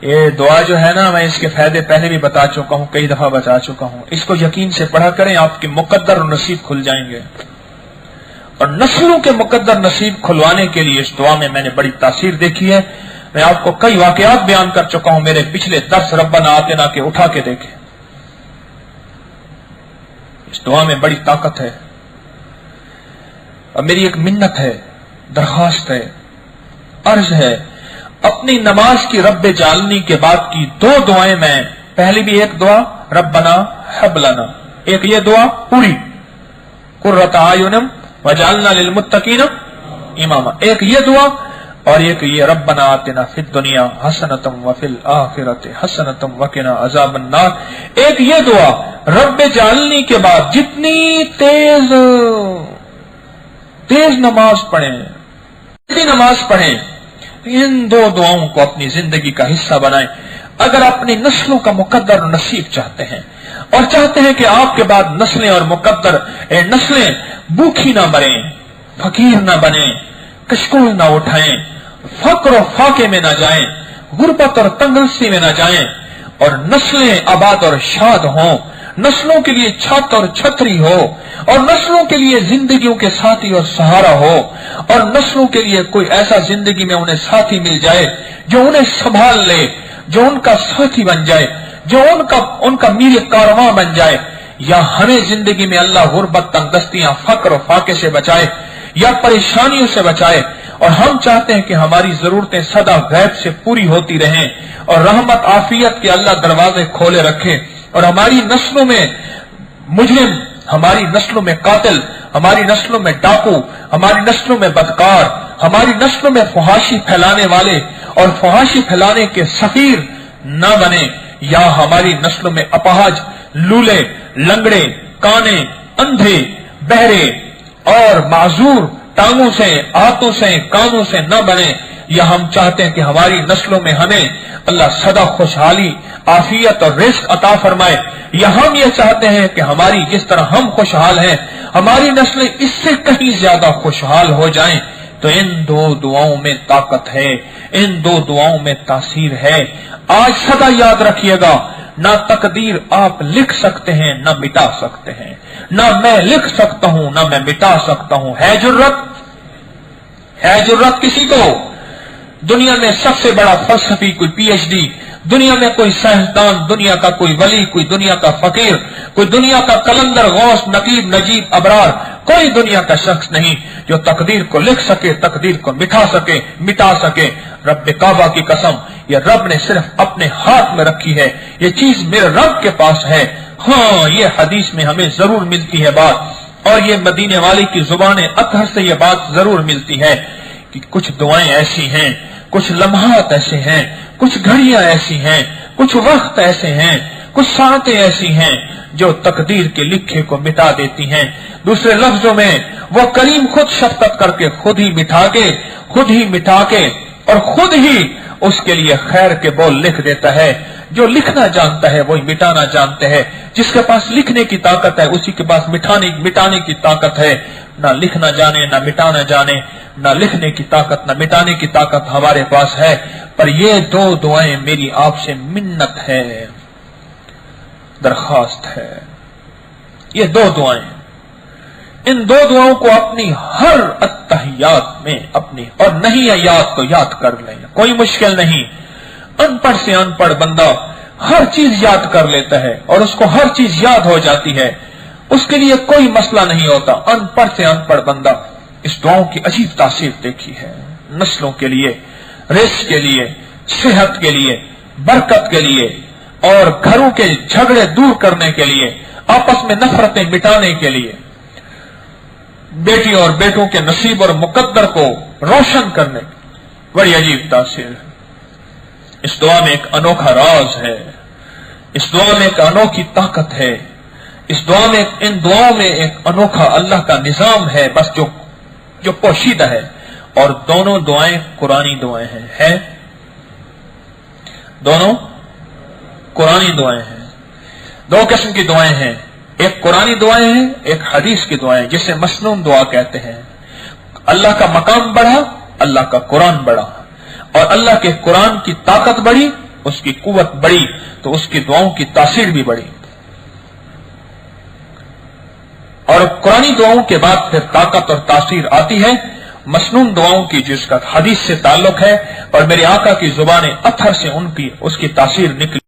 یہ دعا جو ہے نا، میں اس کے فائدے پہلے بھی بتا چکا ہوں، کئی دفعہ بتا چکا ہوں. اس کو یقین سے پڑھا کریں، آپ کے مقدر اور نصیب کھل جائیں گے. اور نسلوں کے مقدر نصیب کھلوانے کے لیے اس دعا میں نے بڑی تاثیر دیکھی ہے. میں آپ کو کئی واقعات بیان کر چکا ہوں، میرے پچھلے درس ربنا آتنا کے اٹھا کے دیکھیں. اس دعا میں بڑی طاقت ہے. اور میری ایک منت ہے، درخواست ہے، عرض ہے، اپنی نماز کی رب جعلنی کے بعد کی دو دعائیں میں، پہلی بھی ایک دعا ربنا حب لنا، ایک یہ دعا پوری قرۃ اعین وجعلنا للمتقین اماما، ایک یہ دعا اور ایک یہ ربنا آتنا فی الدنیا حسنۃ وفی الآخرۃ حسنۃ وقنا عذاب النار. ایک یہ دعا رب جعلنی کے بعد جتنی تیز نماز پڑھیں، جتنی نماز پڑھیں، ان دو دعاؤں کو اپنی زندگی کا حصہ بنائیں. اگر اپنی نسلوں کا مقدر نصیب چاہتے ہیں اور چاہتے ہیں کہ آپ کے بعد نسلیں اور مقدر نسلیں بھوکھی نہ مریں، فقیر نہ بنیں، کشکول نہ اٹھائیں، فقر و فاقے میں نہ جائیں، غربت اور تنگدستی میں نہ جائیں، اور نسلیں آباد اور شاد ہوں، نسلوں کے لیے چھت اور چھتری ہو، اور نسلوں کے لیے زندگیوں کے ساتھی اور سہارا ہو، اور نسلوں کے لیے کوئی ایسا زندگی میں انہیں ساتھی مل جائے جو انہیں سنبھال لے، جو ان کا ساتھی بن جائے، جو ان کا میر کارواں بن جائے. یا ہمیں زندگی میں اللہ غربت، تنگدستیاں، فقر و فاقے سے بچائے یا پریشانیوں سے بچائے، اور ہم چاہتے ہیں کہ ہماری ضرورتیں سدا غیب سے پوری ہوتی رہیں اور رحمت عافیت کے اللہ دروازے کھولے رکھے، اور ہماری نسلوں میں مجرم، ہماری نسلوں میں قاتل، ہماری نسلوں میں ڈاکو، ہماری نسلوں میں بدکار، ہماری نسلوں میں فحاشی پھیلانے والے اور فحاشی پھیلانے کے سفیر نہ بنے، یا ہماری نسلوں میں اپاہج، لولے، لنگڑے، کانے، اندھے، بہرے اور معذور ٹانگوں سے، ہاتھوں سے، کانوں سے نہ بنے. یا ہم چاہتے ہیں کہ ہماری نسلوں میں ہمیں اللہ سدا خوشحالی، عافیت اور رزق عطا فرمائے. یا ہم یہ چاہتے ہیں کہ ہماری جس طرح ہم خوشحال ہیں ہماری نسلیں اس سے کہیں زیادہ خوشحال ہو جائیں. تو ان دو دعاؤں میں طاقت ہے، ان دو دعاؤں میں تاثیر ہے. آج سدا یاد رکھیے گا، نہ تقدیر آپ لکھ سکتے ہیں نہ مٹا سکتے ہیں، نہ میں لکھ سکتا ہوں نہ میں مٹا سکتا ہوں. ہے جرت کسی کو؟ دنیا میں سب سے بڑا فلسفی، کوئی پی ایچ ڈی، دنیا میں کوئی سائنسدان، دنیا کا کوئی ولی، کوئی دنیا کا فقیر، کوئی دنیا کا قلندر، غوث، نقیب، نجیب، ابرار، کوئی دنیا کا شخص نہیں جو تقدیر کو لکھ سکے، تقدیر کو مٹا سکے. رب کعبہ کی قسم، یہ رب نے صرف اپنے ہاتھ میں رکھی ہے، یہ چیز میرے رب کے پاس ہے. ہاں، یہ حدیث میں ہمیں ضرور ملتی ہے بات، اور یہ مدینے والی کی زبان اطہر سے یہ بات ضرور ملتی ہے کہ کچھ دعائیں ایسی ہیں، کچھ لمحات ایسے ہیں، کچھ گھڑیاں ایسی ہیں، کچھ وقت ایسے ہیں، کچھ ساعتیں ایسی ہیں جو تقدیر کے لکھے کو مٹا دیتی ہیں. دوسرے لفظوں میں وہ کریم خود شفقت کر کے خود ہی مٹا کے اور خود ہی اس کے لیے خیر کے بول لکھ دیتا ہے. جو لکھنا جانتا ہے وہی مٹانا جانتا ہے. جس کے پاس لکھنے کی طاقت ہے اسی کے پاس مٹانے کی طاقت ہے. نہ لکھنا جانے، نہ مٹانا جانے، نہ لکھنے کی طاقت نہ مٹانے کی طاقت ہمارے پاس ہے. پر یہ دو دعائیں میری آپ سے منت ہے، درخواست ہے. یہ دو دعائیں، ان دو دعاؤں کو اپنی ہر اتحیات میں اور نہیں ہے یاد تو یاد کر لیں، کوئی مشکل نہیں. ان پڑھ سے ان پڑھ بندہ ہر چیز یاد کر لیتا ہے اور اس کو ہر چیز یاد ہو جاتی ہے، اس کے لیے کوئی مسئلہ نہیں ہوتا. ان پڑھ سے ان پڑھ بندہ اس دعاؤں کی عجیب تاثیر دیکھی ہے، نسلوں کے لیے، رزق کے لیے، صحت کے لیے، برکت کے لیے، اور گھروں کے جھگڑے دور کرنے کے لیے، آپس میں نفرتیں مٹانے کے لیے، بیٹی اور بیٹوں کے نصیب اور مقدر کو روشن کرنے کی بڑی عجیب تاثیر ہے. اس دعا میں ایک انوکھا راز ہے، اس دعا میں ایک انوکھی طاقت ہے، اس دعا میں، ان دعاؤں میں ایک انوکھا اللہ کا نظام ہے بس جو پوشیدہ ہے. اور دونوں دعائیں قرآنی دعائیں ہیں، دونوں قرآنی دعائیں ہیں. دو قسم کی دعائیں ہیں، ایک قرآنی دعائیں ہیں، ایک حدیث کی دعائیں جسے مسنون دعا کہتے ہیں. اللہ کا مقام بڑھا، اللہ کا قرآن بڑھا، اور اللہ کے قرآن کی طاقت بڑھی، اس کی قوت بڑی تو اس کی دعاؤں کی تاثیر بھی بڑی. اور قرآنی دعاؤں کے بعد پھر طاقت اور تاثیر آتی ہے مسنون دعاؤں کی جس کا حدیث سے تعلق ہے، اور میرے آقا کی زبان اطہر سے اس کی تاثیر نکلی.